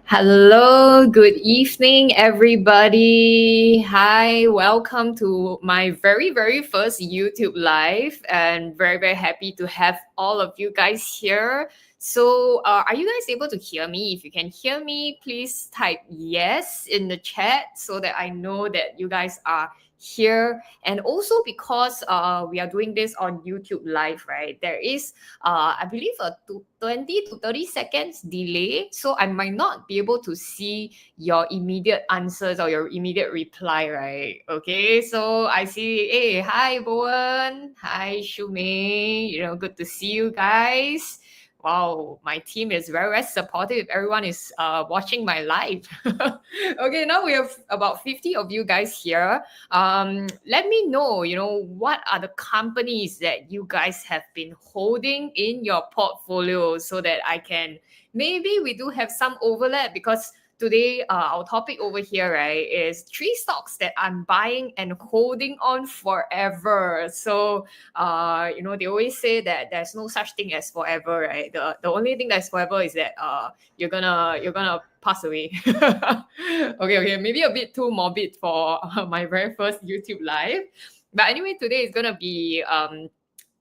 Hello, good evening, everybody. Hi, welcome to my very first YouTube live, and very happy to have all of you guys here. So, are you guys able to hear me? If you can hear me, please type yes in the chat so that I know that you guys are here. And also because we are doing this on YouTube live, right? There is I believe a 20 to 30 seconds delay. So I might not be able to see your immediate answers or your immediate reply, right? Okay, so I see, hey, hi, Bowen. Hi, Shumei. Good to see you guys. Wow, my team is very supportive. Everyone is watching my live. Okay, now we have about 50 of you guys here. Let me know, what are the companies that you guys have been holding in your portfolio so that I can, maybe we do have some overlap because today our topic over here, right, is three stocks that I'm buying and holding on forever. So, they always say that there's no such thing as forever, right? The only thing that's forever is that you're gonna pass away. Okay, maybe a bit too morbid for my very first YouTube live. But anyway, today is gonna be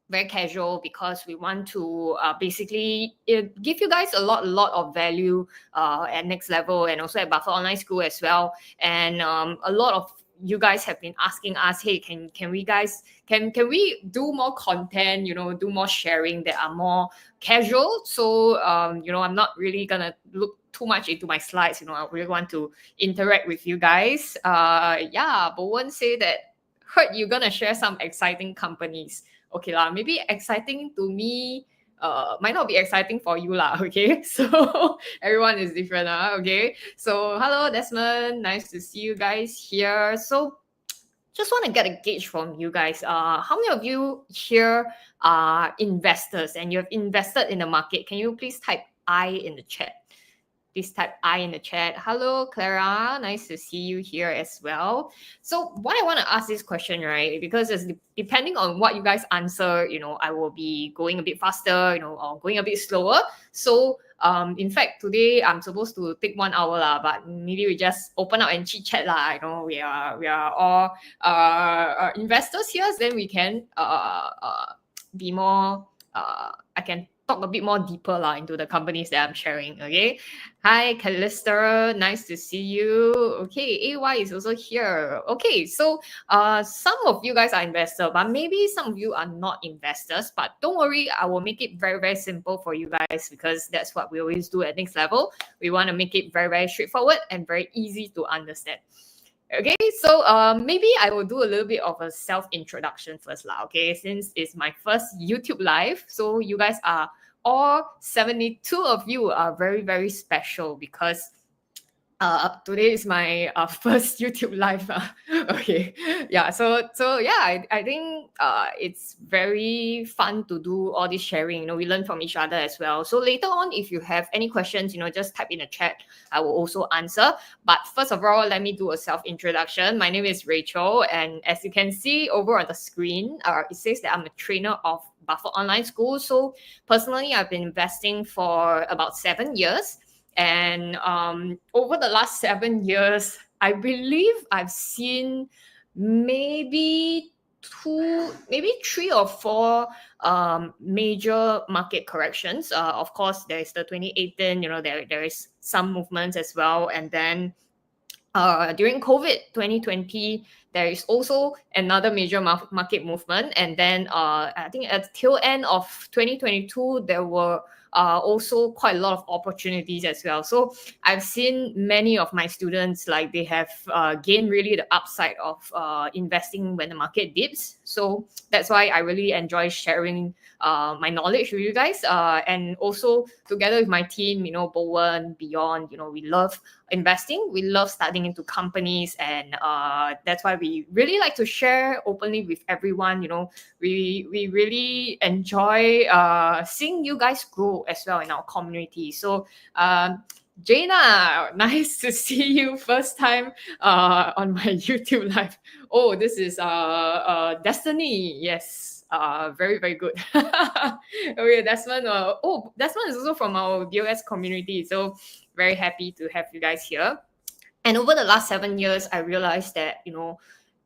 very casual because we want to basically give you guys a lot of value at next level and also at Buffett Online School as well. And a lot of you guys have been asking us, hey, can we guys can we do more content, do more sharing that are more casual? So I'm not really gonna look too much into my slides. I really want to interact with you guys. Yeah, Bowen say that heard you're gonna share some exciting companies. Okay lah, maybe exciting to me might not be exciting for you lah. Okay, so everyone is different. Okay, so hello Desmond, nice to see you guys here. So just want to get a gauge from you guys. How many of you here are investors and you have invested in the market? Can you please type I in the chat? Please type I in the chat. Hello, Clara. Nice to see you here as well. So why I want to ask this question, right? Because it's depending on what you guys answer, I will be going a bit faster, or going a bit slower. So in fact, today I'm supposed to take 1 hour lah, but maybe we just open up and chit chat lah. We are all investors here, then we can be more. I can talk a bit more deeper into the companies that I'm sharing. Okay. Hi, Callista. Nice to see you. Okay, AY is also here. Okay, so some of you guys are investors, but maybe some of you are not investors. But don't worry, I will make it very simple for you guys because that's what we always do at Next Level. We want to make it very straightforward and very easy to understand. Okay, so maybe I will do a little bit of a self-introduction first lah. Okay, since it's my first YouTube live, so you guys are all 72 of you are very special because today is my first YouTube live. Okay, yeah. So yeah, I think it's very fun to do all this sharing. We learn from each other as well. So later on, if you have any questions, just type in the chat. I will also answer. But first of all, let me do a self introduction. My name is Rachel, and as you can see over on the screen, it says that I'm a trainer of Buffett Online School. So personally, I've been investing for about 7 years. And over the last 7 years, I believe I've seen maybe 3 or 4 major market corrections. Of course, there is the 2018, there is some movements as well. And then during COVID 2020, there is also another major market movement. And then I think at the tail end of 2022, there were also quite a lot of opportunities as well. So I've seen many of my students, like they have gained really the upside of investing when the market dips. So that's why I really enjoy sharing my knowledge with you guys. And also together with my team, Bowen, Beyond, we love investing. We love studying into companies. And that's why we really like to share openly with everyone. We really enjoy seeing you guys grow as well in our community. So Jaina, nice to see you first time on my YouTube live. Oh, this is Destiny. Yes. very, very good. Okay, Desmond. Desmond is also from our BOS community. So very happy to have you guys here. And over the last 7 years, I realized that,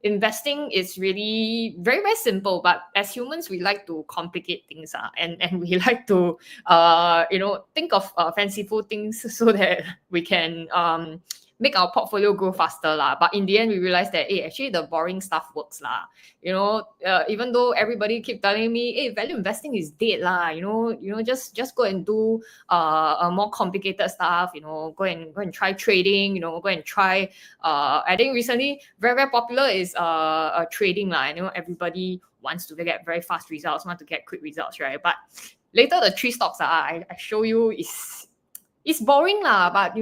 investing is really very, very simple. But as humans, we like to complicate things, and we like to, think of fanciful things so that we can make our portfolio grow faster lah. But in the end, we realized that, hey, actually the boring stuff works lah. Even though everybody keep telling me, hey, value investing is dead lah. Just go and do a more complicated stuff. Go and try trading. Go and try. I think recently very, very popular is trading lah. Everybody wants to get very fast results, want to get quick results, right? But later the three stocks I show you is boring lah. But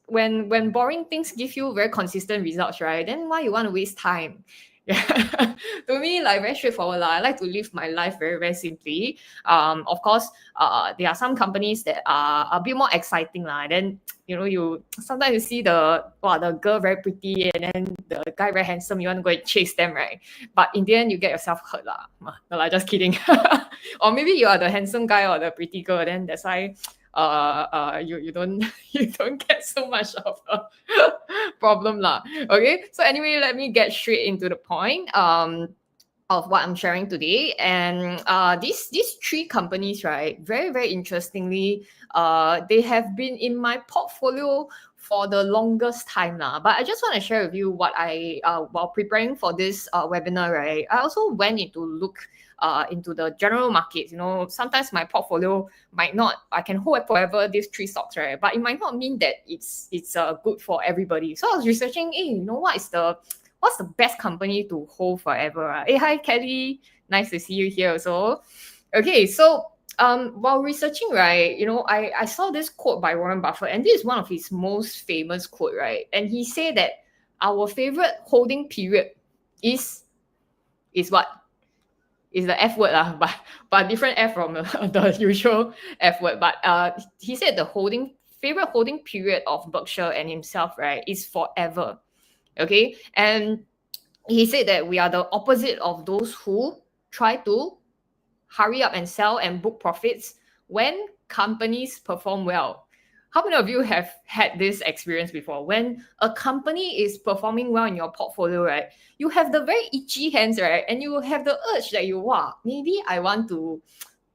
when boring things give you very consistent results, right? Then why you want to waste time? Yeah. To me, like very straightforward. I like to live my life very, very simply. Of course, there are some companies that are a bit more exciting. Then you sometimes you see the girl very pretty and then the guy very handsome, you want to go and chase them, right? But in the end you get yourself hurt. No, just kidding. Or maybe you are the handsome guy or the pretty girl, then that's why you don't you don't get so much of a problem lah. Okay, so anyway, let me get straight into the point of what I'm sharing today. And these three companies, right, very, very interestingly, they have been in my portfolio for the longest time now. But I just want to share with you what I while preparing for this webinar, right, I also went into look into the general markets. Sometimes my portfolio might not, I can hold forever these three stocks, right? But it might not mean that it's good for everybody. So I was researching, hey, what's the best company to hold forever? Hey, hi Kelly, nice to see you here also. Okay, so while researching, right, I saw this quote by Warren Buffett, and this is one of his most famous quote, right? And he said that our favorite holding period is what? Is the F word but different F from the usual F word. But he said the favorite holding period of Berkshire and himself, right, is forever. Okay, and he said that we are the opposite of those who try to hurry up and sell and book profits when companies perform well. How many of you have had this experience before? When a company is performing well in your portfolio, right, you have the very itchy hands, right, and you have the urge that maybe I want to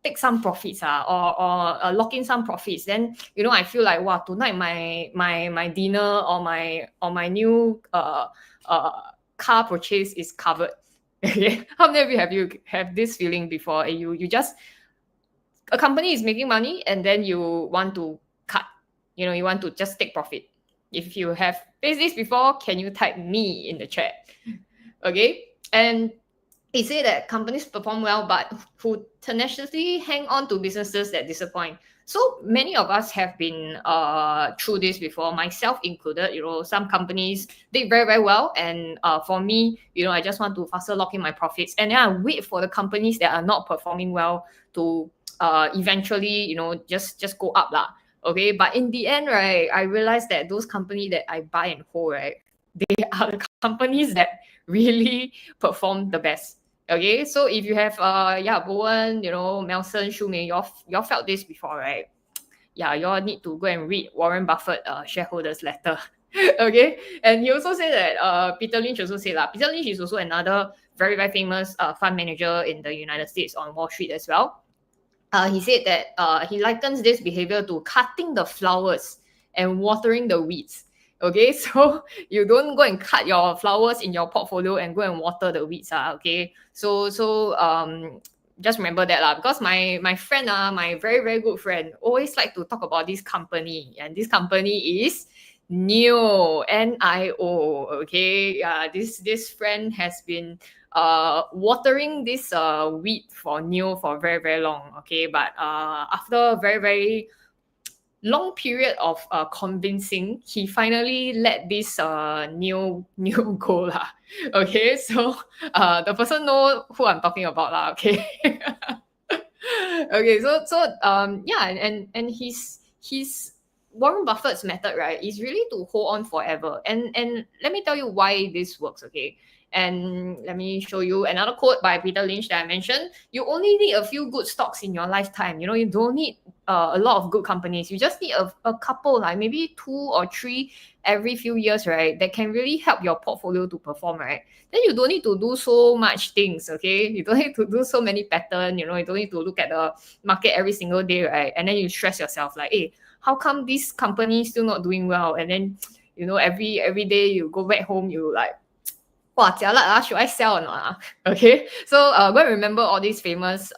take some profits or lock in some profits. Then I feel like tonight my dinner or my new car purchase is covered. Okay, how many of you have this feeling before? You just, a company is making money and then you want to cut. You want to just take profit. If you have faced this before, can you type me in the chat? Okay, and he said that companies perform well, but who tenaciously hang on to businesses that disappoint. So many of us have been through this before, myself included. Some companies did very, very well, and for me, I just want to faster lock in my profits, and then I wait for the companies that are not performing well to eventually, just go up lah. Okay, but in the end, right, I realized that those companies that I buy and hold, right, they are the companies that really perform the best. Okay, so if you have Bowen, Melson, Shumei, y'all felt this before, right? Yeah, y'all need to go and read Warren Buffett shareholders letter. Okay, and he also said that Peter Lynch also said that Peter Lynch is also another very, very famous fund manager in the United States on Wall Street as well. He said that he likens this behavior to cutting the flowers and watering the weeds. Okay, so you don't go and cut your flowers in your portfolio and go and water the weeds. Okay, so just remember that because my friend, my very, very good friend, always like to talk about this company, and this company is NIO, NIO. Okay, this friend has been watering this wheat for NIO for very, very long. Okay, but after a very, very long period of convincing, he finally let this NIO go lah. Okay, so the person know who I'm talking about lah. Okay. Okay, so and his Warren Buffett's method, right, is really to hold on forever. And let me tell you why this works. Okay, And let me show you another quote by Peter Lynch that I mentioned. You only need a few good stocks in your lifetime. You don't need a lot of good companies. You just need a couple, like maybe 2 or 3 every few years, right? That can really help your portfolio to perform, right? Then you don't need to do so much things, okay? You don't need to do so many patterns, you don't need to look at the market every single day, right? And then you stress yourself like, hey, how come this company is still not doing well? And then, every day you go back home, you like, wow, jialat, should I sell or not? Okay. So go and remember all these famous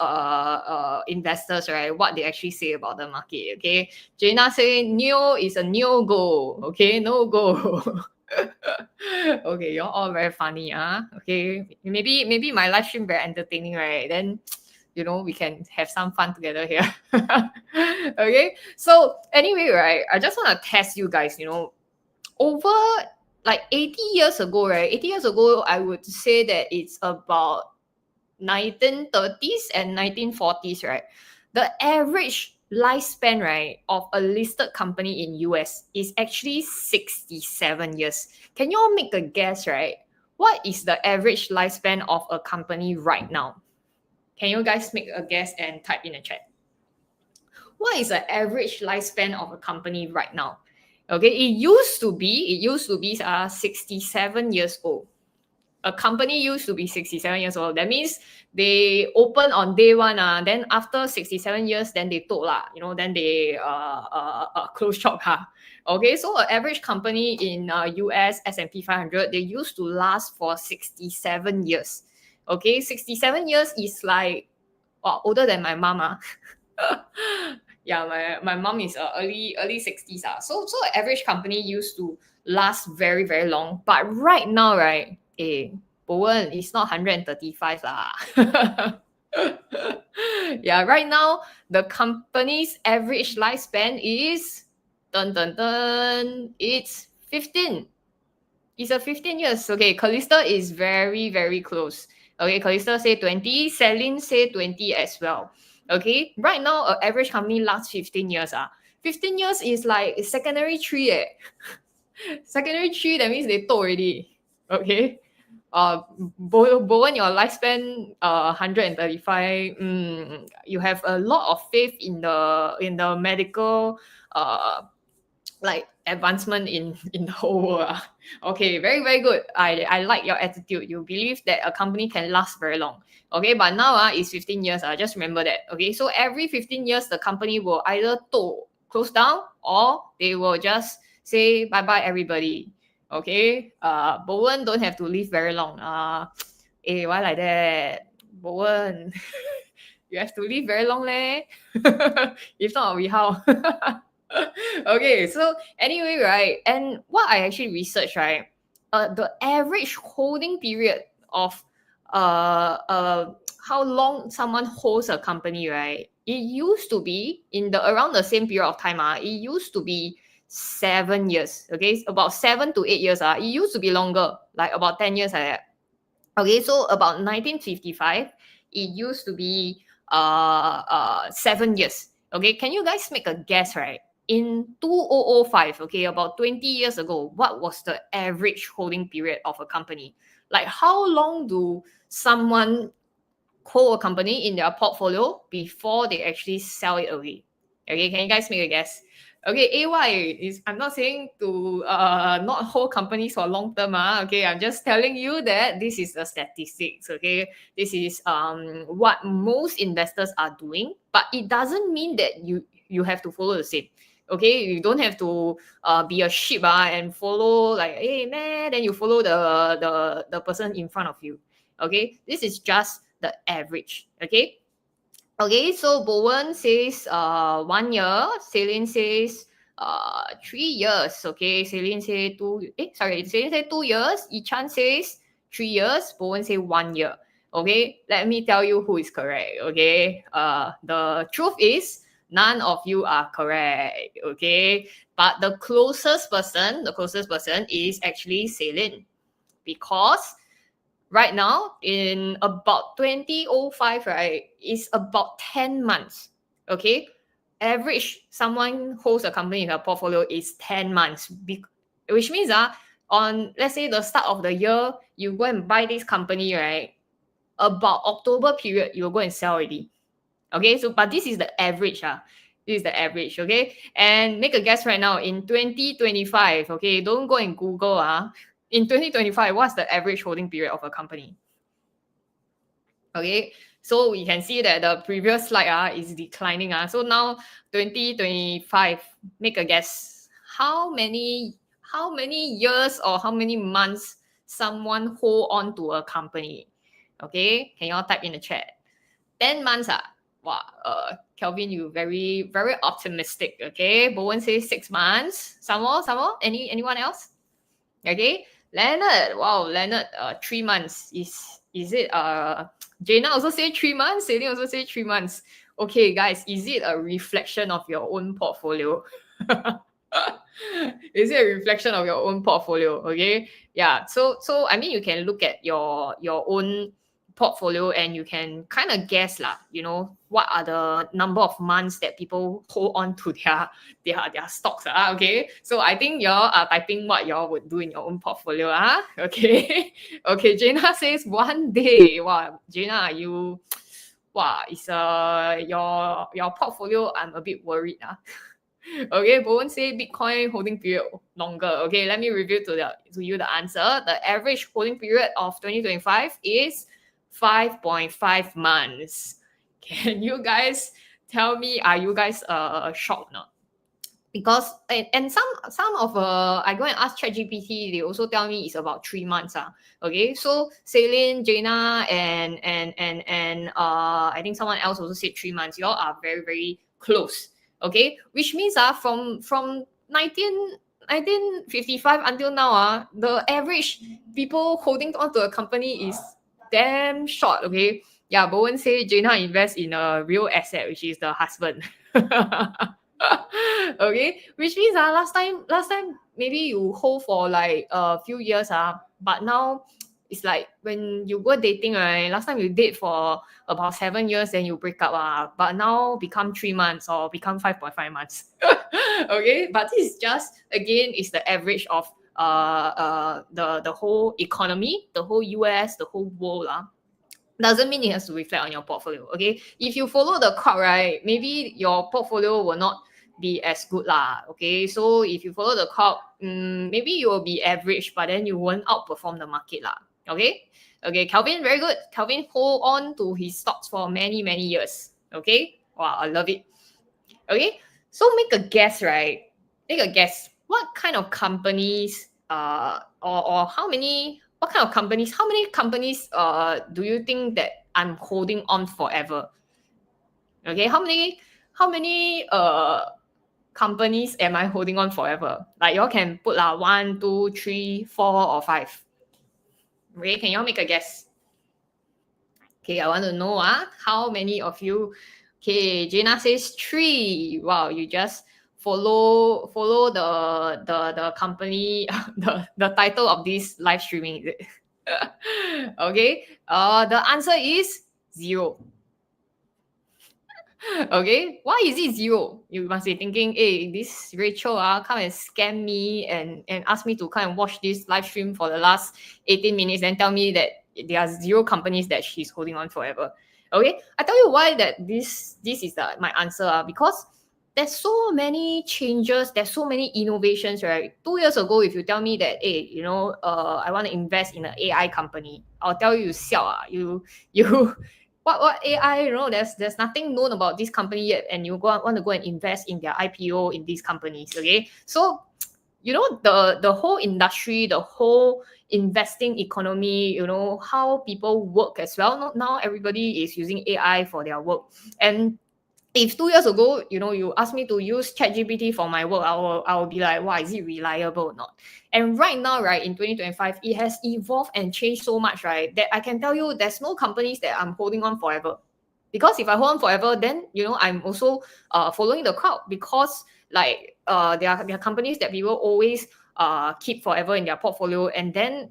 investors, right? What they actually say about the market. Okay. Jaina say Neo is a no go. Okay, no go. Okay, you're all very funny, okay. Maybe my live stream very entertaining, right? Then we can have some fun together here. Okay. So anyway, right, I just want to test you guys, over like 80 years ago, right? 80 years ago, I would say that it's about 1930s and 1940s, right? The average lifespan, right, of a listed company in US is actually 67 years. Can you all make a guess, right? What is the average lifespan of a company right now? Can you guys make a guess and type in the chat? What is the average lifespan of a company right now? Okay, it used to be 67 years old. A company used to be 67 years old. That means they open on day one, then after 67 years, then they told then they close shop. Okay, so an average company in US S&P 500, they used to last for 67 years. Okay, 67 years is like older than my mama. Yeah, my mom is early 60s. So average company used to last very, very long. But right now, right, Bowen is not 135 lah. Yeah, right now the company's average lifespan is it's 15. It's a 15 years. Okay, Calista is very, very close. Okay, Calista say 20, Celine say 20 as well. Okay, right now, average company lasts 15 years. 15 years is like secondary 3. Secondary 3, that means they told already. Okay. Bowen, your lifespan 135. You have a lot of faith in the medical like advancement in the whole world. Okay, very, very good. I like your attitude. You believe that a company can last very long. Okay, but now it's 15 years. Just remember that. Okay, so every 15 years the company will either close down, or they will just say bye bye everybody. Okay, Bowen don't have to live very long. Why like that, Bowen? You have to live very long leh. If not, we how? Okay, so anyway, right, and what I actually researched, right, the average holding period of how long someone holds a company, right, it used to be in the around the same period of time. It used to be 7 years. Okay, about 7 to 8 years. It used to be longer, like about 10 years like that. Okay, so about 1955, it used to be 7 years. Okay, can you guys make a guess, right? In 2005, okay, about 20 years ago, what was the average holding period of a company? Like, how long do someone hold a company in their portfolio before they actually sell it away? Okay, can you guys make a guess? Okay, AY is, I'm not saying to not hold companies for long term. Okay, I'm just telling you that this is the statistics. Okay, this is what most investors are doing, but it doesn't mean that you have to follow the same. Okay, you don't have to be a sheep and follow like, hey man, then you follow the person in front of you. Okay, this is just the average. Okay, so Bowen says 1 year, Celine says 3 years. Okay, Celine say Celine say 2 years, Ichan says 3 years, Bowen say 1 year. Okay, let me tell you who is correct. Okay, the truth is none of you are correct. Okay, but the closest person is actually Celine, because right now in about 2005, right, is about 10 months. Okay, average someone holds a company in a portfolio is 10 months, which means on, let's say, the start of the year, you go and buy this company, right? About October period, you'll go and sell already. Okay, so but this is the average. This is the average, okay? And make a guess right now in 2025, okay? Don't go and Google. In 2025, what's the average holding period of a company? Okay, so we can see that the previous slide is declining. So now 2025, make a guess. How many years or how many months someone hold on to a company? Okay, can you all type in the chat? 10 months. Wow, Kelvin, you very, very optimistic. Okay, Bowen says 6 months. Some more. Anyone else? Okay, Leonard. Wow, Leonard. 3 months. Is it Jaina also say 3 months. Celine also say 3 months. Okay, guys, is it a reflection of your own portfolio? Is it a reflection of your own portfolio? Okay, yeah. So I mean, you can look at your own portfolio and you can kind of guess lah, what are the number of months that people hold on to their stocks. Okay, so I think y'all are typing what y'all would do in your own portfolio. Okay. Okay, Jaina says 1 day. Wow, Jaina, you, wow, it's your portfolio, I'm a bit worried. Okay, Bowen say Bitcoin holding period longer. Okay, let me reveal to you the answer. The average holding period of 2025 is 5.5 months. Can you guys tell me, are you guys shocked now? Because and some of I go and ask ChatGPT, they also tell me it's about 3 months. Okay, so Celine, Jaina, and I think someone else also said 3 months. Y'all are very, very close. Okay, which means from 1955 until now, the average people holding on to a company is damn short. Okay, yeah, Bowen say Jaina invest in a real asset, which is the husband. Okay, which means last time maybe you hold for like a few years, but now it's like when you go dating, right? Last time you date for about 7 years, then you break up, but now become 3 months or become 5.5 months. Okay, but this is just, again, is the average of the whole economy, the whole US, the whole world. Doesn't mean it has to reflect on your portfolio. Okay, if you follow the crowd, right, maybe your portfolio will not be as good lah. Okay, so if you follow the crowd, maybe you will be average, but then you won't outperform the market lah. Okay, Calvin, very good. Calvin hold on to his stocks for many, many years. Okay, wow, I love it. Okay, so make a guess, right? Make a guess. What kind of companies or how many companies do you think that I'm holding on forever? Okay, how many companies am I holding on forever? Like, y'all can put 1, 2, 3, 4, or 5. Okay, can y'all make a guess? Okay, I want to know how many of you. Okay, Jaina says 3. Wow, you just follow the company, the title of this live streaming, is it? Okay, the answer is 0. Okay, why is it 0? You must be thinking, hey, this Rachel come and scam me and ask me to come and watch this live stream for the last 18 minutes and tell me that there are 0 companies that she's holding on forever. Okay, I tell you why that this is my answer. Because there's so many changes, there's so many innovations, right? 2 years ago, if you tell me that, hey, I want to invest in an AI company, I'll tell you, you what AI, there's nothing known about this company yet, and you want to go and invest in their IPO in these companies. Okay, so the whole industry, the whole investing economy, how people work as well. Now everybody is using AI for their work. And if 2 years ago, you ask me to use ChatGPT for my work, I will be like, wow, is it reliable or not? And right now, right, in 2025, it has evolved and changed so much, right, that I can tell you there's no companies that I'm holding on forever. Because if I hold on forever, then I'm also following the crowd. Because like there are companies that people always keep forever in their portfolio, and then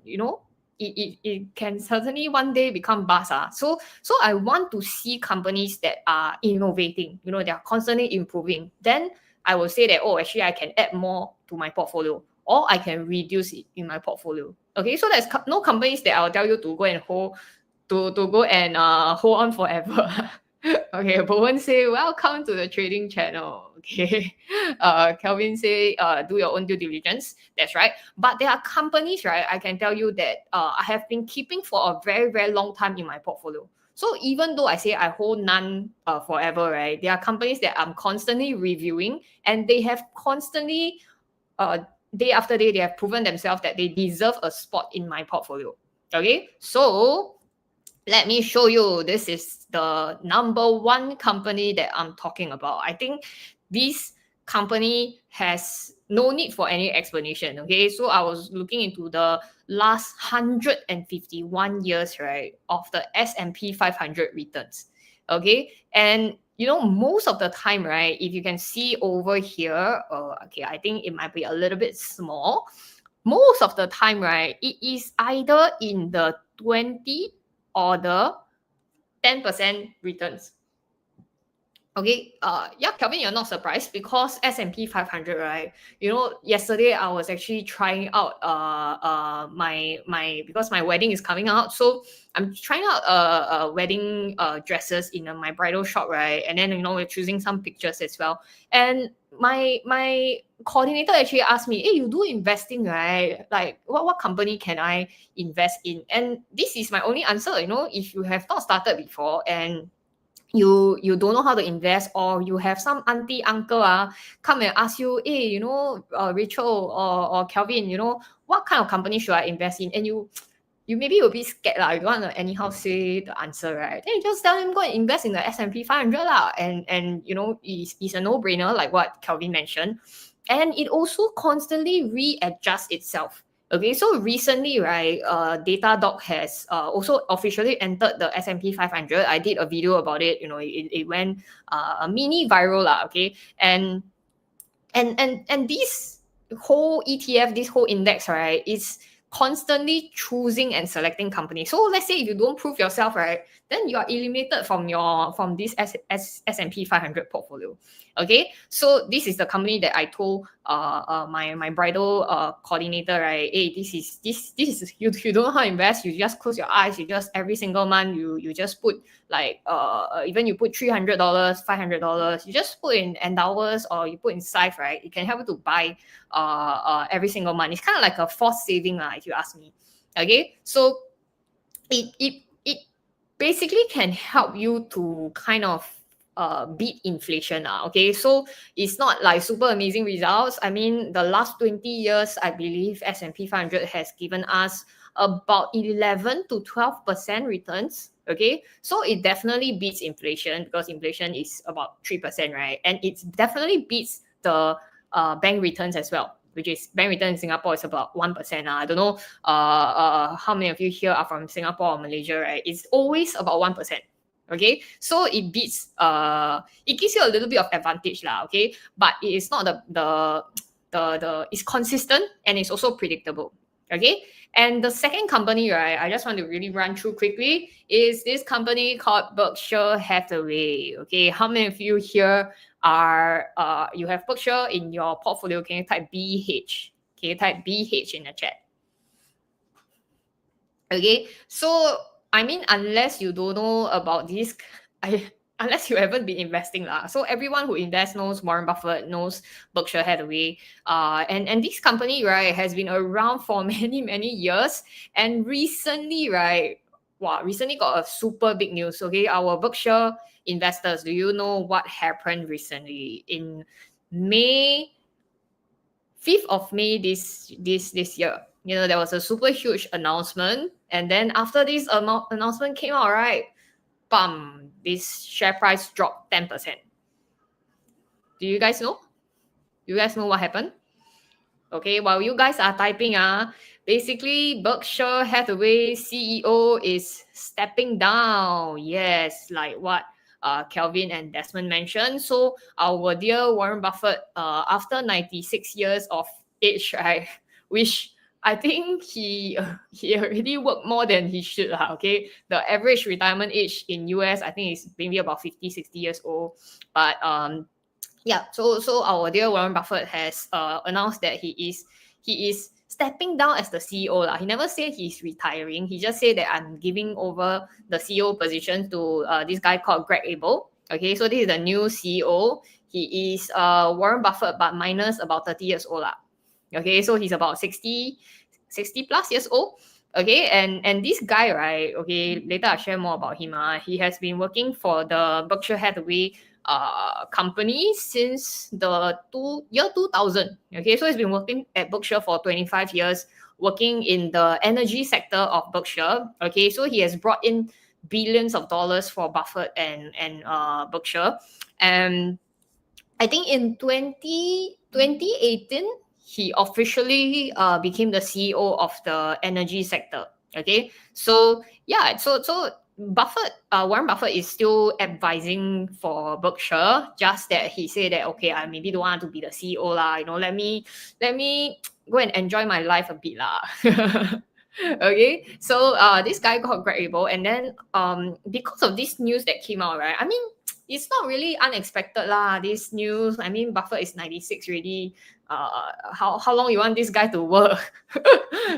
it can certainly one day become bust. So I want to see companies that are innovating, they are constantly improving. Then I will say that, oh, actually I can add more to my portfolio. or I can reduce it in my portfolio. Okay, so there's no companies that I'll tell you to go and hold hold on forever. Okay, Bowen say, welcome to the trading channel. Okay. Kelvin say, do your own due diligence. That's right. But there are companies, right? I can tell you that I have been keeping for a very, very long time in my portfolio. So even though I say I hold none forever, right? There are companies that I'm constantly reviewing, and they have constantly, day after day, they have proven themselves that they deserve a spot in my portfolio. Okay, so let me show you. This is the number one company that I'm talking about. I think this company has no need for any explanation. Okay, so I was looking into the last 151 years, right, of the S&P 500 returns. Okay, and most of the time, right, if you can see over here, okay, I think it might be a little bit small. Most of the time, right, it is either in the 20 or the 10% returns. Okay, yeah, Kelvin, you're not surprised because S&P 500, right? Yesterday I was actually trying out my because my wedding is coming out, so I'm trying out wedding dresses in my bridal shop, right? And then we're choosing some pictures as well. And my coordinator actually asked me, "Hey, you do investing, right? Like, what company can I invest in?" And this is my only answer. If you have not started before and you don't know how to invest, or you have some auntie uncle come and ask you, hey, Rachel or Kelvin, what kind of company should I invest in? And you maybe will be scared you don't want to anyhow say the answer, right? Then you just tell them go and invest in the S&P 500 and it's a no-brainer, like what Kelvin mentioned. And it also constantly readjusts itself. Okay, so recently, right, Datadog has also officially entered the S&P 500. I did a video about it. It went a mini viral, okay, and this whole ETF, this whole index, right, is constantly choosing and selecting companies. So let's say if you don't prove yourself, right, then you are eliminated from this S&P 500 portfolio. Okay, so this is the company that I told my bridal coordinator, right? Hey, this is you don't know how to invest. You just close your eyes. You just every single month you just put like even you put $300, $500. You just put in endowers or you put in Scythe, right? It can help you to buy every single month. It's kind of like a forced saving, if you ask me. Okay, so it basically can help you to kind of beat inflation. Okay, so it's not like super amazing results. I mean, the last 20 years, I believe S&P 500 has given us about 11 to 12% returns. Okay, so it definitely beats inflation because inflation is about 3%, right? And it definitely beats the bank returns as well, which is bank return in Singapore is about 1%. I don't know how many of you here are from Singapore or Malaysia, right? It's always about 1%. Okay, so it beats it gives you a little bit of advantage, okay, but it is not the it's consistent and it's also predictable. Okay, and the second company, right, I just want to really run through quickly, is this company called Berkshire Hathaway. Okay, how many of you here are you have Berkshire in your portfolio? Can you type BH? Can you type BH in the chat? Okay, so I mean, unless you don't know about this, unless you haven't been investing so everyone who invests knows Warren Buffett, knows Berkshire Hathaway, and this company, right, has been around for many years, and recently, right, recently got a super big news. Okay, our Berkshire investors, do you know what happened recently in May? 5th of May this year, there was a super huge announcement, and then after this announcement came out, right, bam, this share price dropped 10%. Do you guys know? You guys know what happened? Okay, while you guys are typing, basically Berkshire Hathaway CEO is stepping down. Yes, like what Kelvin and Desmond mentioned. So our dear Warren Buffett, after 96 years of age, right, which I think he already worked more than he should. Okay, the average retirement age in US, I think, is maybe about 50, 60 years old. But yeah, so our dear Warren Buffett has announced that he he is stepping down as the CEO lah. He never said he's retiring. He just said that I'm giving over the CEO position to this guy called Greg Abel. Okay, so this is the new CEO. He is Warren Buffett, but minus about 30 years old lah. Okay, so he's about 60 plus years old. Okay, and this guy, right? Okay, later I'll share more about him. He has been working for the Berkshire Hathaway company since the year 2000. Okay, so he's been working at Berkshire for 25 years, working in the energy sector of Berkshire. Okay, so he has brought in billions of dollars for Buffett and Berkshire. And I think in 2018, he officially became the CEO of the energy sector. Okay, so yeah, so Buffett, Warren Buffett is still advising for Berkshire. Just that he said that okay, I maybe don't want to be the CEO lah. You know, let me go and enjoy my life a bit lah. Okay, so this guy called Greg Abel, and then because of this news that came out, right? I mean, it's not really unexpected lah. This news. I mean, Buffett is 96 already. How long you want this guy to work?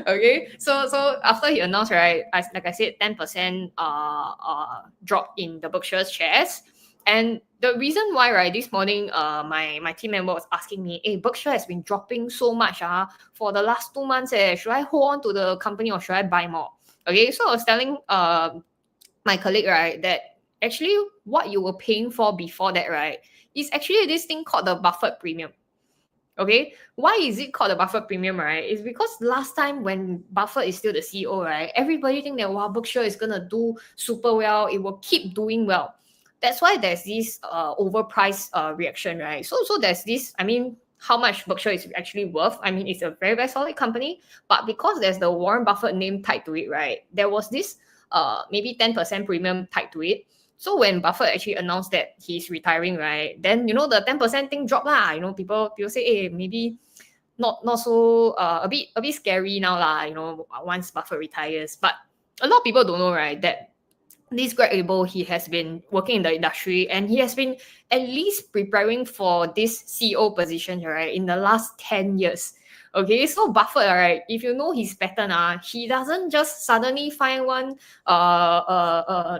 Okay, so after he announced, right, like I said, 10% drop in the Berkshire's shares. And the reason why, right, this morning, my team member was asking me, hey, Berkshire has been dropping so much for the last 2 months. Should I hold on to the company or should I buy more? Okay, so I was telling my colleague, right, that actually what you were paying for before that, right, is actually this thing called the Buffett premium. Okay, why is it called the Buffett premium, right? It's because last time when Buffett is still the CEO, right, everybody think that wow, Berkshire is gonna do super well. It will keep doing well. That's why there's this overpriced reaction, right? So there's this. I mean, how much Berkshire is actually worth? I mean, it's a very very solid company, but because there's the Warren Buffett name tied to it, right? There was this maybe 10% premium tied to it. So when Buffett actually announced that he's retiring, right, then you know the 10% thing dropped lah. You know, people say, hey, maybe not so a bit scary now lah. You know, once Buffett retires, but a lot of people don't know, right, that this Greg Abel, he has been working in the industry and he has been at least preparing for this CEO position, right, in the last 10 years. Okay, so Buffett, right, if you know his pattern, he doesn't just suddenly find one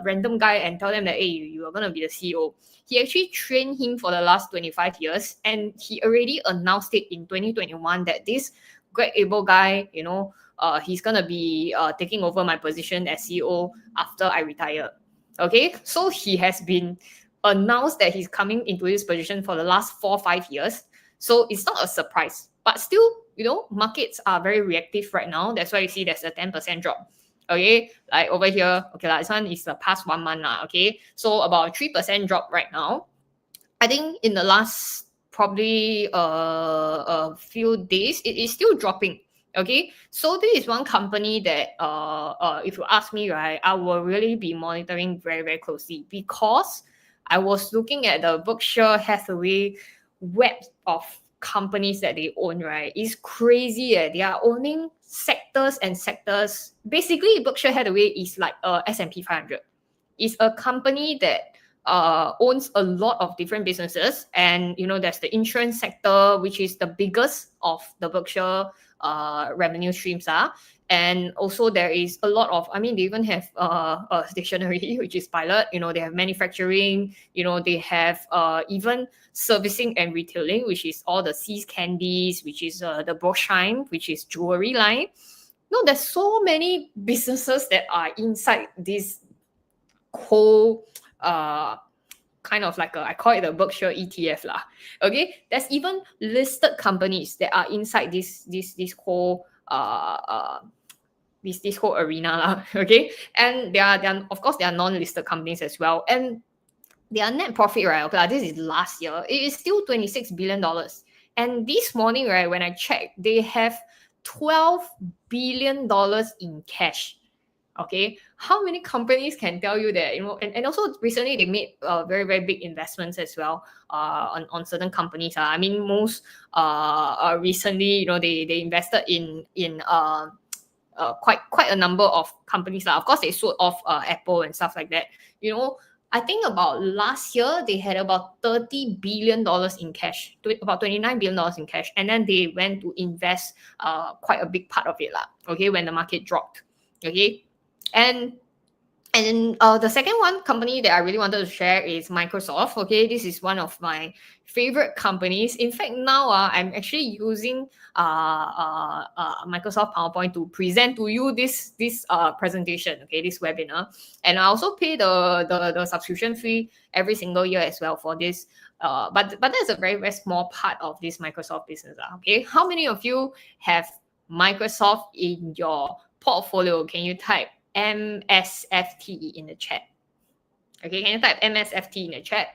random guy and tell them that, hey, you are going to be the CEO. He actually trained him for the last 25 years and he already announced it in 2021 that this Greg Abel guy, you know, he's going to be taking over my position as CEO after I retire. Okay, so he has been announced that he's coming into this position for the last 4-5 years. So it's not a surprise, but still, you know, markets are very reactive right now. That's why you see there's a 10% drop. Okay, like over here, okay, this one is the past 1 month now. Okay, so about 3% drop right now. I think in the last probably a few days, it is still dropping. Okay, so this is one company that if you ask me, right, I will really be monitoring very very closely because I was looking at the Berkshire Hathaway web of companies that they own, right? It's crazy. They are owning sectors and sectors. Basically, Berkshire Hathaway is like a S&P 500. It's a company that owns a lot of different businesses. And, you know, there's the insurance sector, which is the biggest of the Berkshire revenue streams. And also there is a lot of, I mean, they even have a stationery, which is Pilot. You know, they have manufacturing, you know, they have even servicing and retailing, which is all the See's candies, which is the Berkshire, which is jewelry line. No, there's so many businesses that are inside this whole kind of like I call it a Berkshire ETF lah. Okay, there's even listed companies that are inside this whole this whole arena lah. Okay, and there are of course there are non-listed companies as well, and their net profit, right, okay, this is last year, it is still $26 billion. And this morning, right, when I checked, they have $12 billion in cash. Okay, how many companies can tell you that, you know, and also recently they made very very big investments as well on certain companies. I mean, most recently, you know, they invested in quite a number of companies. Of course, they sold off Apple and stuff like that. You know, I think about last year they had about $30 billion in cash, about $29 billion in cash, and then they went to invest quite a big part of it lah. Okay, when the market dropped. Okay, and the second one company that I really wanted to share is Microsoft. Okay, this is one of my favorite companies. In fact, now I'm actually using Microsoft PowerPoint to present to you this presentation. Okay, this webinar, and I also pay the subscription fee every single year as well for this. But that's a very very small part of this Microsoft business. Okay, how many of you have Microsoft in your portfolio? Can you type MSFT in the chat? Okay, can you type MSFT in the chat?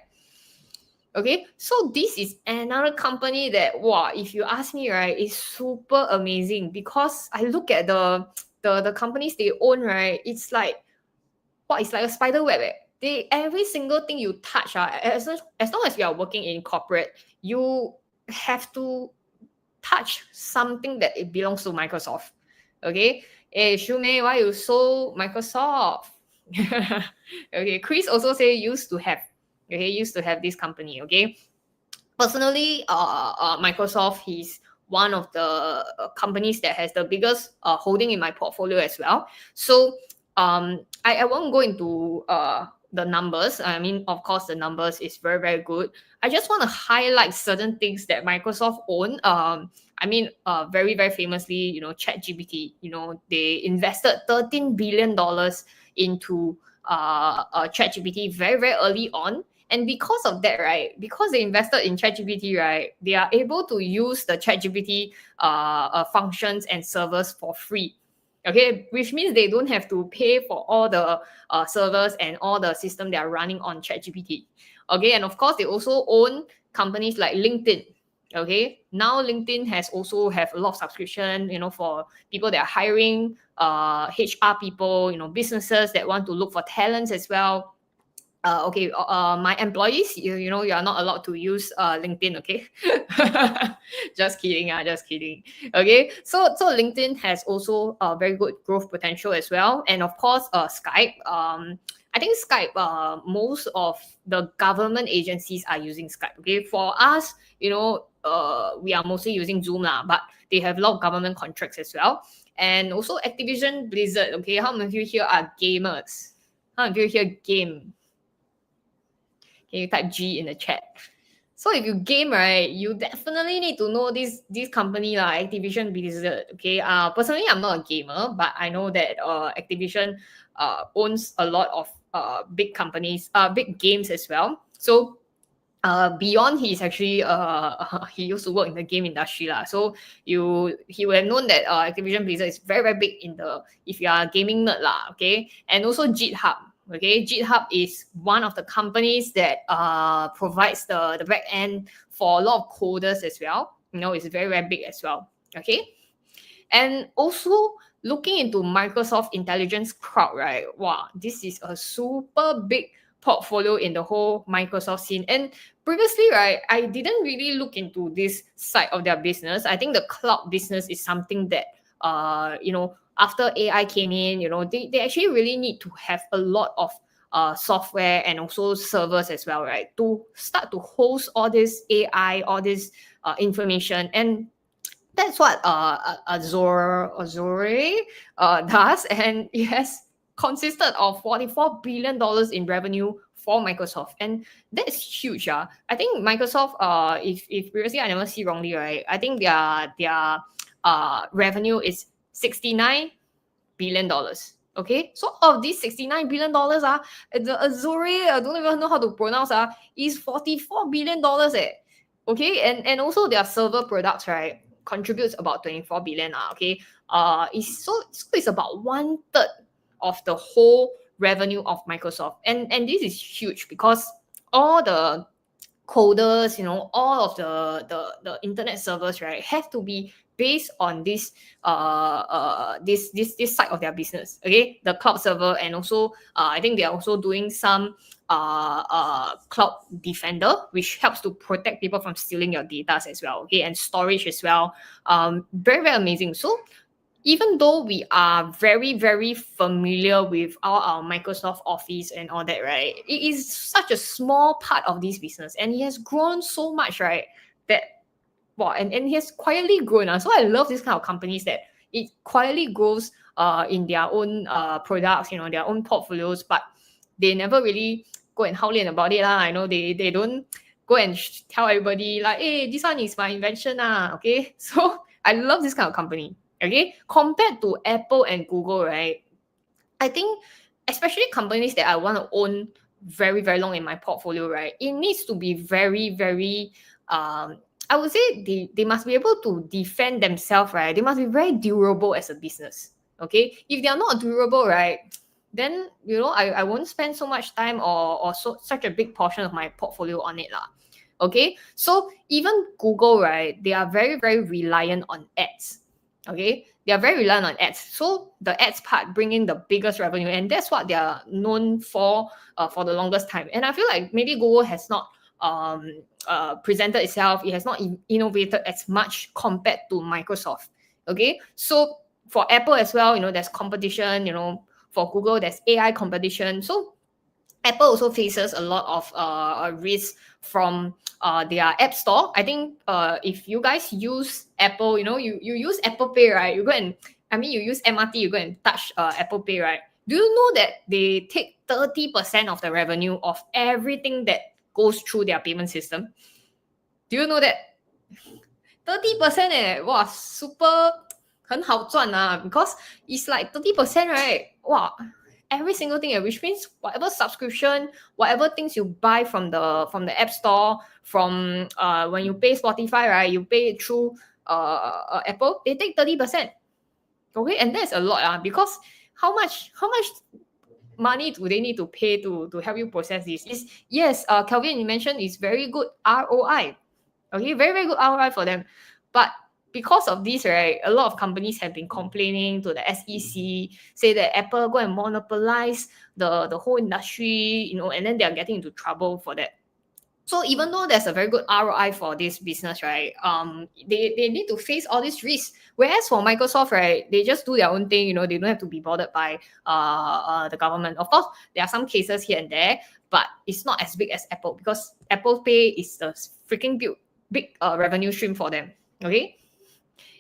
Okay, so this is another company that, wow, if you ask me, right, is super amazing, because I look at the companies they own, right, it's like, wow, it's like a spider web. Every single thing you touch, as long as you are working in corporate, you have to touch something that it belongs to Microsoft. Okay, hey Shumei, why you so Microsoft? Okay, Chris also say used to have this company. Okay, personally, Microsoft is one of the companies that has the biggest holding in my portfolio as well. So I won't go into the numbers. I mean, of course, the numbers is very very good. I just want to highlight certain things that Microsoft own. I mean, very very famously, ChatGPT. They invested $13 billion into ChatGPT very very early on. And because of that, right, because they invested in ChatGPT, right, they are able to use the ChatGPT functions and servers for free. Okay, which means they don't have to pay for all the servers and all the system they are running on ChatGPT. Okay, and of course, they also own companies like LinkedIn. Okay, now LinkedIn has also have a lot of subscription, for people that are hiring, HR people, businesses that want to look for talents as well. Okay, my employees, you are not allowed to use LinkedIn. Okay, just kidding. Just kidding. Okay, so LinkedIn has also very good growth potential as well, and of course, Skype. I think Skype. Most of the government agencies are using Skype. Okay, for us, we are mostly using Zoom lah, but they have a lot of government contracts as well, and also Activision Blizzard. Okay, how many of you here are gamers? How many of you here game? Can you type G in the chat? So if you game, right, you definitely need to know this company like Activision Blizzard. Okay. Personally, I'm not a gamer, but I know that Activision owns a lot of big companies, big games as well. So Beyond, he's actually he used to work in the game industry lah. So he would have known that Activision Blizzard is very very big in the, if you are a gaming nerd lah. Okay, and also GitHub. Okay, GitHub is one of the companies that provides the back end for a lot of coders as well. It's very very big as well. Okay, and also looking into Microsoft Intelligence Cloud, right? Wow, this is a super big portfolio in the whole Microsoft scene. And previously, right, I didn't really look into this side of their business. I think the cloud business is something that after AI came in, they actually really need to have a lot of software and also servers as well, right, to start to host all this AI, all this information. And that's what Azure does, and it has consisted of $44 billion in revenue for Microsoft, and that's huge. I think Microsoft, if previously I never see wrongly, right, I think their revenue is $69 billion. Okay, so of these $69 billion, the Azure, I don't even know how to pronounce, is $44 billion. Okay, and also their server products, right, contributes about 24 billion. Okay, it's about 1/3 of the whole revenue of Microsoft, and this is huge because all the coders, all of the internet servers, right, have to be based on this side of their business. Okay, the cloud server, and also I think they are also doing some cloud defender, which helps to protect people from stealing your data as well. Okay, and storage as well. Very very amazing. So even though we are very, very familiar with all our Microsoft Office and all that, right? It is such a small part of this business, and it has grown so much, right? That wow, and it has quietly grown. So I love this kind of companies that it quietly grows in their own products, their own portfolios, but they never really go and howl about it. I know they don't go and tell everybody like, hey, this one is my invention. Okay. So I love this kind of company. Okay. Compared to Apple and Google, right? I think especially companies that I want to own very, very long in my portfolio, right? It needs to be very, very I would say they must be able to defend themselves, right? They must be very durable as a business. Okay. If they are not durable, right, then I won't spend so much time or such a big portion of my portfolio on it. Okay. So even Google, right, they are very, very reliant on ads. Okay, they are very reliant on ads. So the ads part bring in the biggest revenue, and that's what they are known for the longest time. And I feel like maybe Google has not presented itself, it has not innovated as much compared to Microsoft. Okay, so for Apple as well, there's competition. For Google, there's AI competition. So Apple also faces a lot of risk from their app store. I think if you guys use Apple, you use Apple Pay, right? You use MRT, you go and touch Apple Pay, right? Do you know that they take 30% of the revenue of everything that goes through their payment system? Do you know that? 30% wow, super 很好赚 because it's like 30%, right? Wow, every single thing, which means whatever subscription, whatever things you buy from the app store, from when you pay Spotify, right, you pay it through Apple, they take 30%. Okay, and that's a lot because how much money do they need to pay to help you process this? Yes, Kelvin, you mentioned it's very good ROI. Okay, very, very good ROI for them. But because of this, right, a lot of companies have been complaining to the SEC, say that Apple go and monopolize the whole industry, and then they are getting into trouble for that. So even though there's a very good ROI for this business, right, they need to face all these risks. Whereas for Microsoft, right, they just do their own thing. They don't have to be bothered by the government. Of course, there are some cases here and there, but it's not as big as Apple because Apple Pay is the freaking big revenue stream for them. Okay,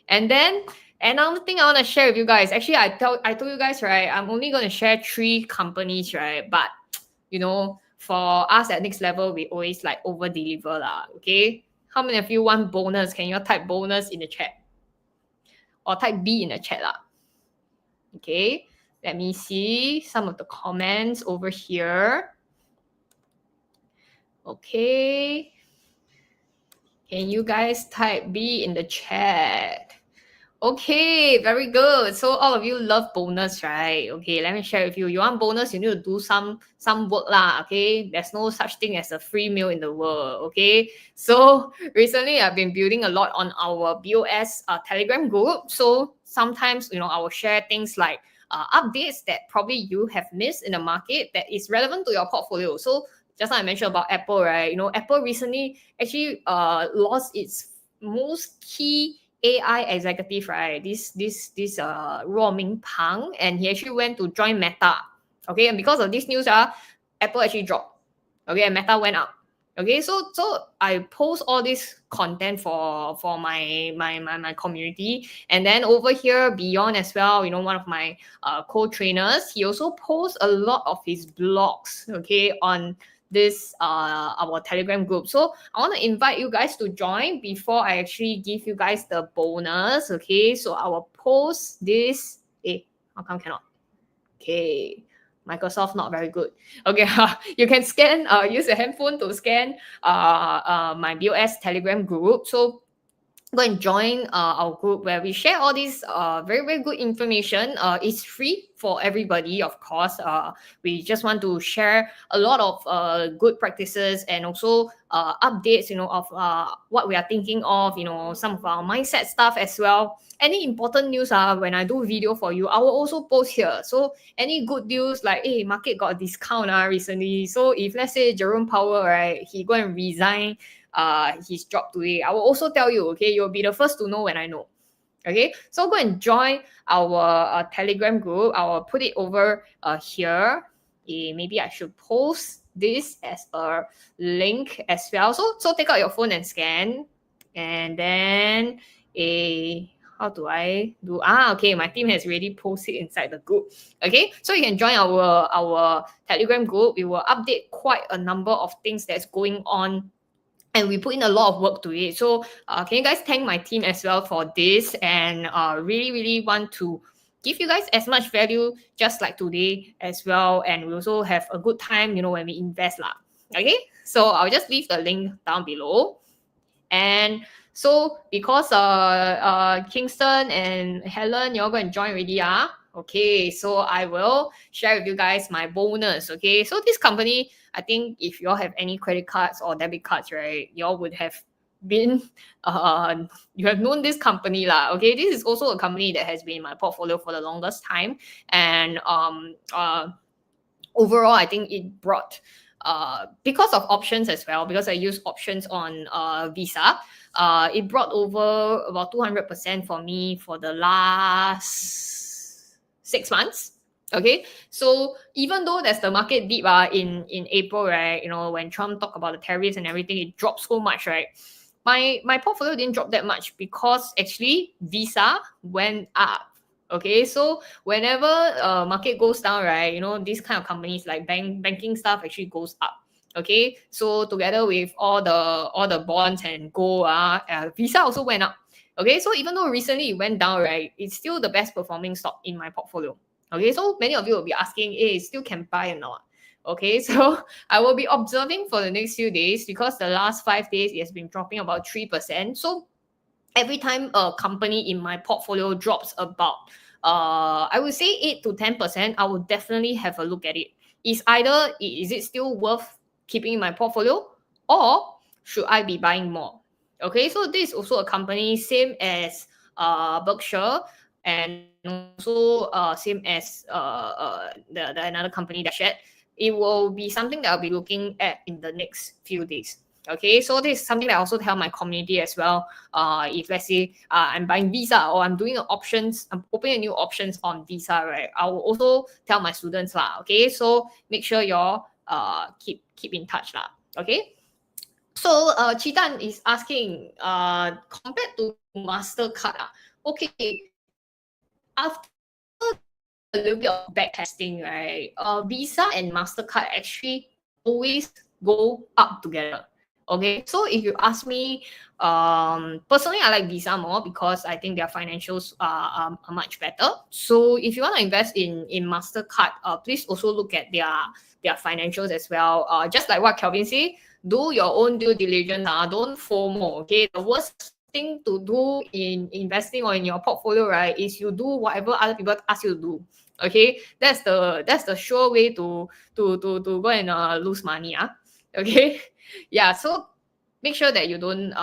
and then another thing I want to share with you guys. Actually, I told you guys, right, I'm only going to share 3 companies, right, but for us at Next Level, we always like over deliver okay. How many of you want bonus? Can you type bonus in the chat or type B in the chat Okay, let me see some of the comments over here. Okay, can you guys type B in the chat? Okay, very good. So all of you love bonus, right? Okay, let me share with you. You want bonus, you need to do some work okay? There's no such thing as a free meal in the world, okay? So recently I've been building a lot on our BOS Telegram group. So sometimes, I will share things like updates that probably you have missed in the market that is relevant to your portfolio. So just like I mentioned about Apple, right? Apple recently actually lost its most key AI executive, right? This Ming Pang, and he actually went to join Meta. Okay, and because of this news, Apple actually dropped. Okay, and Meta went up. Okay, so I post all this content for my community, and then over here beyond as well, one of my co-trainers, he also posts a lot of his blogs, okay, on this our Telegram group. So I want to invite you guys to join before I actually give you guys the bonus. Okay, so I will post this. How come cannot? Okay, Microsoft not very good. Okay, you can scan use your handphone to scan my BOS Telegram group. So go and join our group where we share all these very, very good information. It's free for everybody, of course. We just want to share a lot of good practices and also updates, of what we are thinking of, some of our mindset stuff as well. Any important news when I do video for you, I will also post here. So any good news like, hey, market got a discount recently. So if let's say Jerome Powell, right, he go and resign his job today, I will also tell you, okay? You'll be the first to know when I know. Okay, so go and join our Telegram group. I will put it over here. Maybe I should post this as a link as well. So take out your phone and scan, and then how do I do? Okay, my team has already posted inside the group. Okay, so you can join our Telegram group. We will update quite a number of things that's going on, and we put in a lot of work to it. So can you guys thank my team as well for this, and really want to give you guys as much value just like today as well, and we also have a good time, when we invest lah. Okay, so I'll just leave the link down below. And so because Kingston and Helen, you're going to join already, okay, so I will share with you guys my bonus. Okay, so this company, I think if you all have any credit cards or debit cards, right, you all would have been you have known this company lah. Okay, this is also a company that has been in my portfolio for the longest time, and overall I think it brought because of options as well, because I use options on Visa, it brought over about 200% for me for the last 6 months. Okay, so even though there's the market dip in April, right, when Trump talked about the tariffs and everything, it dropped so much, right? My portfolio didn't drop that much because actually Visa went up. Okay, so whenever market goes down, right, these kind of companies like banking stuff actually goes up. Okay, so together with all the bonds and gold, Visa also went up. Okay, so even though recently it went down, right, it's still the best performing stock in my portfolio. Okay, so many of you will be asking, hey, still can buy or not? Okay, so I will be observing for the next few days, because the last 5 days it has been dropping about 3%. So every time a company in my portfolio drops about I would say 8 to 10%, I will definitely have a look at it. Is it still worth keeping in my portfolio, or should I be buying more? Okay, so this is also a company same as Berkshire, and also same as the another company that I shared. It will be something that I'll be looking at in the next few days. Okay, so this is something that I also tell my community as well. If let's say I'm buying Visa, or I'm doing I'm opening new options on Visa, right, I will also tell my students lah. Okay, so make sure you're keep in touch lah. Okay, so Chitan is asking, compared to Mastercard, okay, after a little bit of back testing, right, Visa and Mastercard actually always go up together. Okay, so if you ask me, personally, I like Visa more because I think their financials are much better. So if you want to invest in Mastercard, please also look at their financials as well. Just like what Kelvin said, do your own due diligence. Don't FOMO. Okay, the worst thing to do in investing or in your portfolio, right, is you do whatever other people ask you to do. Okay, that's the sure way to go and lose money. Okay, yeah, so make sure that you don't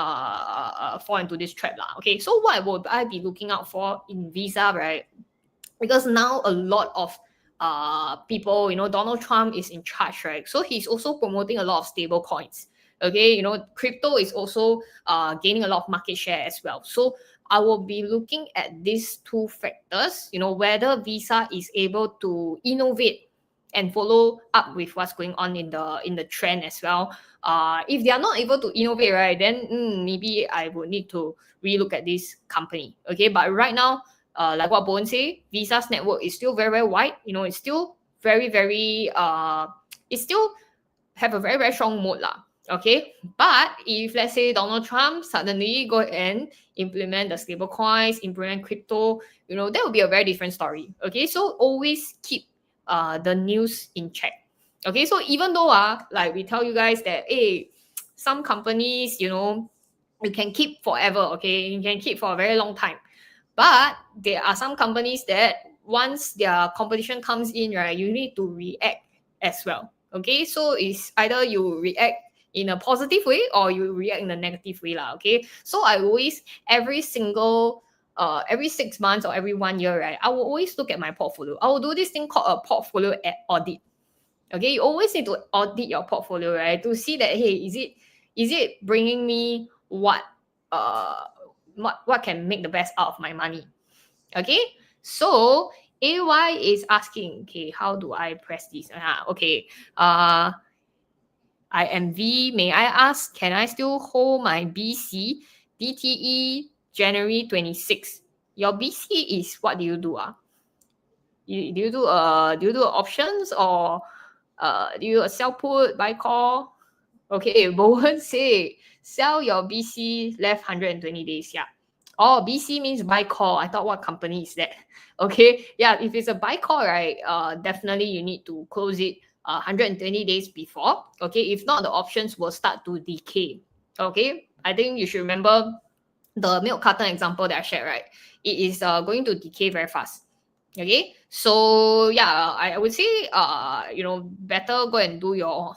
fall into this trap lah. Okay, so what would I be looking out for in Visa, right? Because now a lot of people, Donald Trump is in charge, right? So he's also promoting a lot of stable coins. Okay, crypto is also gaining a lot of market share as well. So I will be looking at these two factors, whether Visa is able to innovate and follow up with what's going on in the trend as well. If they are not able to innovate, right, then maybe I would need to relook at this company. Okay, but right now, like what Bowen say, Visa's network is still very, very wide. It's still very, very it still have a very, very strong moat lah. Okay, but if let's say Donald Trump suddenly go and implement the stable coins, implement crypto, that would be a very different story. Okay, so always keep the news in check. Okay, so even though like we tell you guys that, hey, some companies, you can keep forever. Okay, you can keep for a very long time, but there are some companies that once their competition comes in, right, you need to react as well. Okay, so it's either you react in a positive way or you react in a negative way lah. Okay, so I always every 6 months or every 1 year, right, I will always look at my portfolio. I will do this thing called a portfolio audit. Okay, you always need to audit your portfolio, right, to see that, hey, is it bringing me what what can make the best out of my money. Okay, so AY is asking, okay, how do I press this? Okay, I am V. May I ask, can I still hold my BC DTE January 26? Your BC is what do you do? Do you do options, or do you sell put buy call? Okay, Bowen say sell your BC left 120 days. Yeah. Oh, BC means buy call. I thought what company is that? Okay. Yeah, if it's a buy call, right, definitely you need to close it 120 days before. Okay. If not, the options will start to decay. Okay. I think you should remember the milk carton example that I shared, right? It is going to decay very fast. Okay, so yeah, I would say better go and do your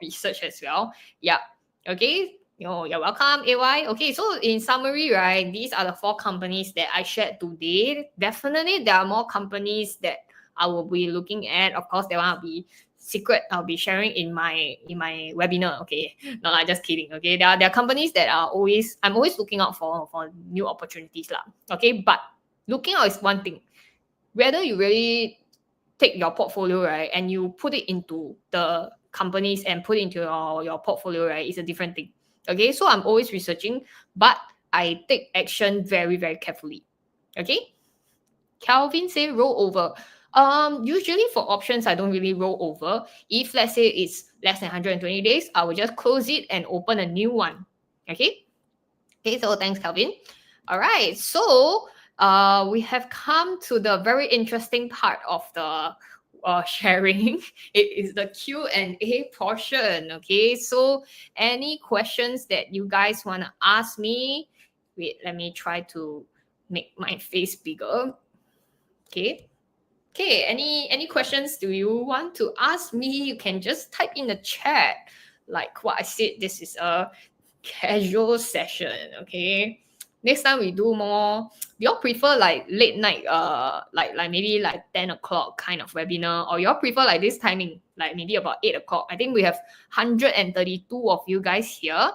research as well. Yeah. Okay. You're welcome, AY. Okay, so in summary, right, these are the 4 companies that I shared today. Definitely there are more companies that I will be looking at. Of course, there will be secret I'll be sharing in my webinar. Okay. No, I'm just kidding. Okay. There are companies that I'm always looking out for new opportunities. Lah. Okay. But looking out is one thing. Whether you really take your portfolio, right, and you put it into the companies and put it into your portfolio, right, is a different thing. Okay. So I'm always researching, but I take action very, very carefully. Okay. Calvin say roll over. Usually for options, I don't really roll over. If let's say it's less than 120 days, I will just close it and open a new one. Okay. Okay. So thanks, Calvin. All right. So we have come to the very interesting part of the sharing. It is the Q&A portion. Okay. So any questions that you guys want to ask me? Wait, let me try to make my face bigger. Okay. Okay. Any questions do you want to ask me? You can just type in the chat. Like what I said, this is a casual session. Okay. Next time we do more. Do y'all prefer like late night, like maybe like 10 o'clock kind of webinar, or y'all prefer like this timing, like maybe about 8 o'clock? I think we have 132 of you guys here.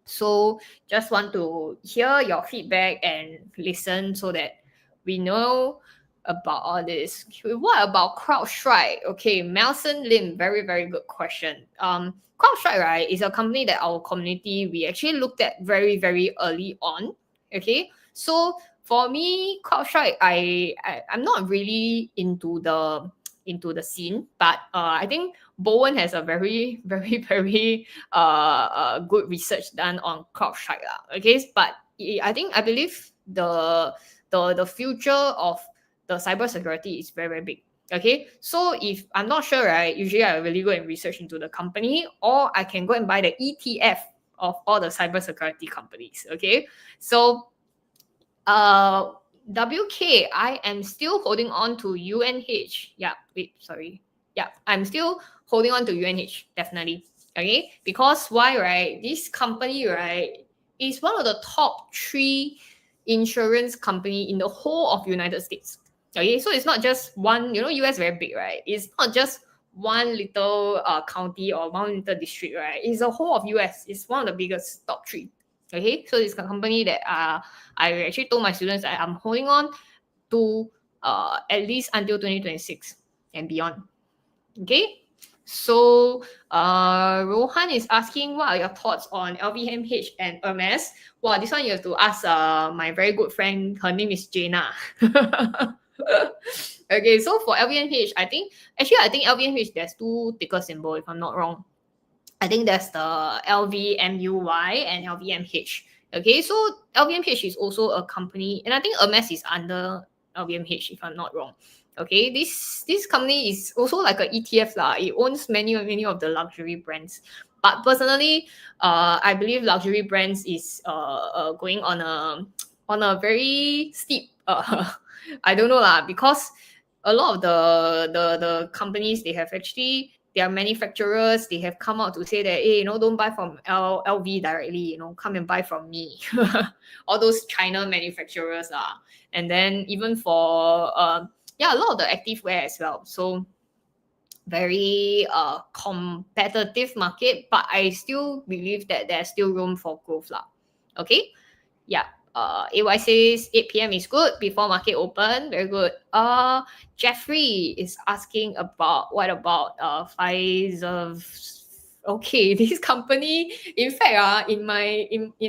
So just want to hear your feedback and listen so that we know about all this. What about CrowdStrike? Okay, Melson Lim, very, very good question. CrowdStrike, right, is a company that our community, we actually looked at very, very early on. Okay, so for me, CrowdStrike, I'm not really into the scene, but I think Bowen has a very, very, very good research done on CrowdStrike. Okay, but I believe the future of the cybersecurity is very, very big. Okay, so if I'm not sure, right, usually I really go and research into the company, or I can go and buy the ETF of all the cybersecurity companies. Okay, so WK, I am still holding on to UNH. Yeah, wait, sorry. Yeah, I'm still holding on to UNH, definitely. Okay, because why, right? This company, right, is one of the top 3 insurance company in the whole of United States. Okay, so it's not just one, US very big, right? It's not just one little county or one little district, right? It's the whole of US. It's one of the biggest top 3. Okay, so it's a company that I actually told my students that I'm holding on to at least until 2026 and beyond. Okay, so Rohan is asking, what are your thoughts on LVMH and Hermes? Well, this one you have to ask my very good friend. Her name is Jaina. Okay, so for LVMH, I think LVMH, there's 2 ticker symbol, if I'm not wrong. I think that's the LVMUY and LVMH. Okay, so LVMH is also a company, and I think Hermes is under LVMH, if I'm not wrong. Okay, this company is also like an ETF lah. It owns many of the luxury brands. But personally, I believe luxury brands is going on a very steep I don't know lah, because a lot of the companies, they have actually, they are manufacturers, they have come out to say that, hey, don't buy from LV directly, come and buy from me. All those China manufacturers are. And then even for a lot of the active wear as well. So very competitive market, but I still believe that there's still room for growth lah. Okay. Yeah. AY says 8 p.m. is good before market open. Very good. Jeffrey is asking about what about Pfizer. Okay, this company. In fact, in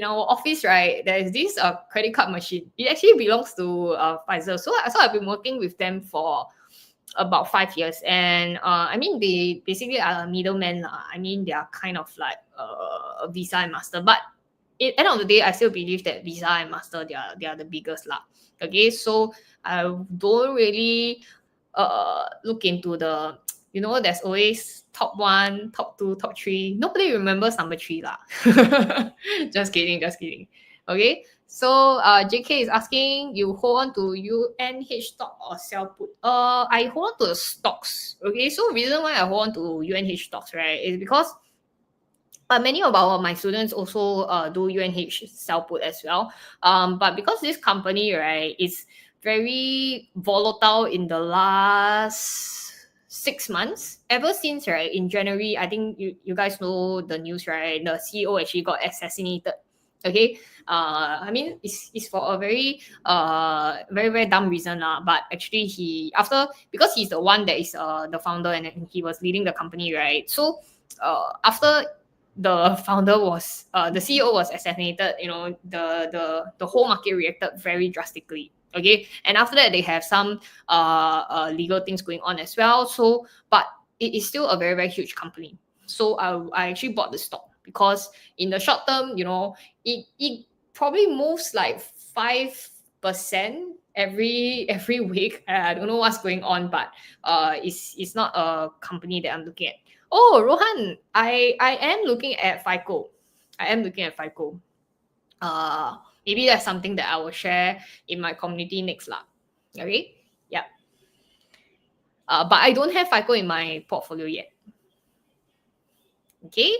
our office, right, there is this credit card machine. It actually belongs to Pfizer. So I've been working with them for about 5 years, and I mean they basically are a middleman. I mean they are kind of like a Visa and Master, but at the end of the day, I still believe that Visa and Master they are the biggest lah. Okay, so I don't really look into the there's always top one, top two, top three. Nobody remembers number three lah. Just kidding, just kidding. Okay, so JK is asking you hold on to UNH stock or sell put. I hold on to the stocks. Okay, so reason why I hold on to UNH stocks, right, is because many of my students also do UNH sell put as well. But because this company, right, is very volatile in the last 6 months, ever since, right, in January, I think you guys know the news, right? The CEO actually got assassinated. Okay, I mean it's for a very very dumb reason lah. But actually because he's the one that is the founder and he was leading the company, right? So after the founder was the CEO was assassinated, the whole market reacted very drastically. Okay, and after that they have some legal things going on as well. So, but it is still a very very huge company. So I actually bought the stock because in the short term, it probably moves like 5% every week. I don't know what's going on, but it's not a company that I'm looking at. Oh, Rohan, I am looking at FICO. I am looking at FICO. Maybe that's something that I will share in my community next lah. Okay, yeah. But I don't have FICO in my portfolio yet. Okay,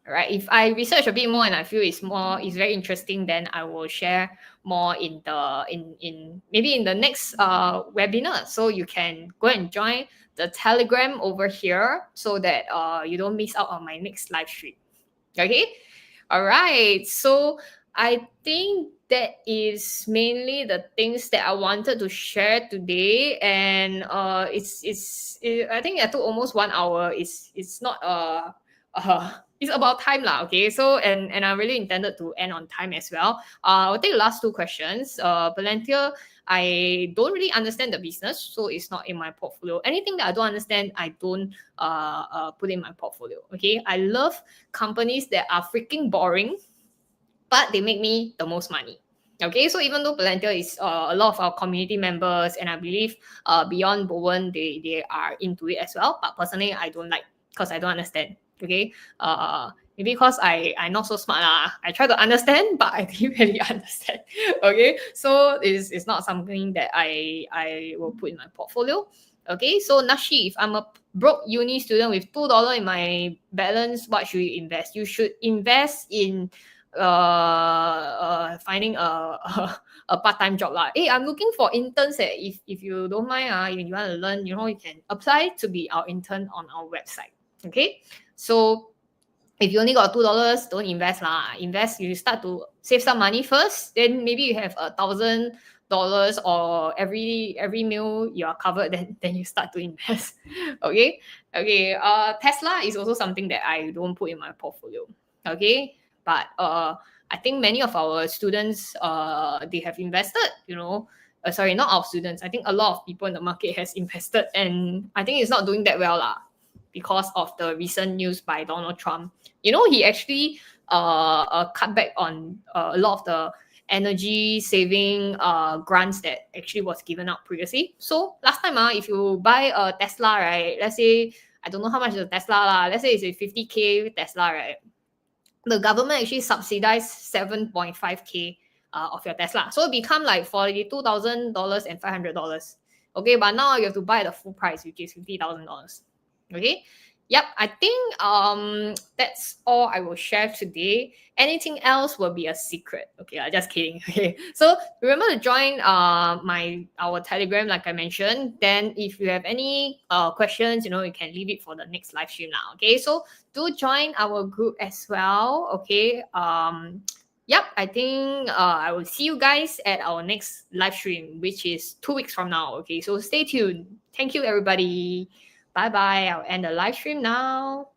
all right. If I research a bit more and I feel it's very interesting, then I will share more in maybe in the next webinar. So you can go and join the Telegram over here so that you don't miss out on my next live stream. Okay, all right. So I think that is mainly the things that I wanted to share today, and I think I took almost 1 hour. It's not it's about time lah. Okay, so and I really intended to end on time as well. I'll take the last two questions. Palantir, I don't really understand the business, so it's not in my portfolio. Anything that I don't understand, I don't put in my portfolio. Okay, I love companies that are freaking boring, but they make me the most money. Okay, so even though Palantir is a lot of our community members, and I believe Beyond Bowen, they are into it as well. But personally, I don't like because I don't understand. Okay, maybe because I not so smart lah. I try to understand, but I didn't really understand. Okay, so it's not something that I will put in my portfolio. Okay, so Nashi, if I'm a broke uni student with $2 in my balance, what should you invest? You should invest in finding a part-time job lah. Hey, I'm looking for interns. If you don't mind, if you want to learn, you can apply to be our intern on our website. Okay, so if you only got $2, don't invest lah. Invest, you start to save some money first, then maybe you have $1,000 or every meal you are covered, then you start to invest. Okay. Tesla is also something that I don't put in my portfolio. Okay, but I think many of our students they have invested. Sorry, not our students. I think a lot of people in the market has invested, and I think it's not doing that well lah, because of the recent news by Donald Trump. He actually cut back on a lot of the energy saving grants that actually was given out previously. So last time, if you buy a Tesla, right, let's say, I don't know how much is a Tesla lah, let's say it's a 50K Tesla, right, the government actually subsidized 7.5K of your Tesla. So it become like $42,000 and $500. Okay, but now you have to buy the full price, which is $50,000. Okay, yep, I think that's all I will share today. Anything else will be a secret. Okay, just kidding. Okay, so remember to join our Telegram, like I mentioned. Then if you have any questions, you can leave it for the next live stream now. Okay, so do join our group as well. Okay, yep, I think I will see you guys at our next live stream, which is 2 weeks from now. Okay, so stay tuned. Thank you, everybody. Bye bye. I'll end the live stream now.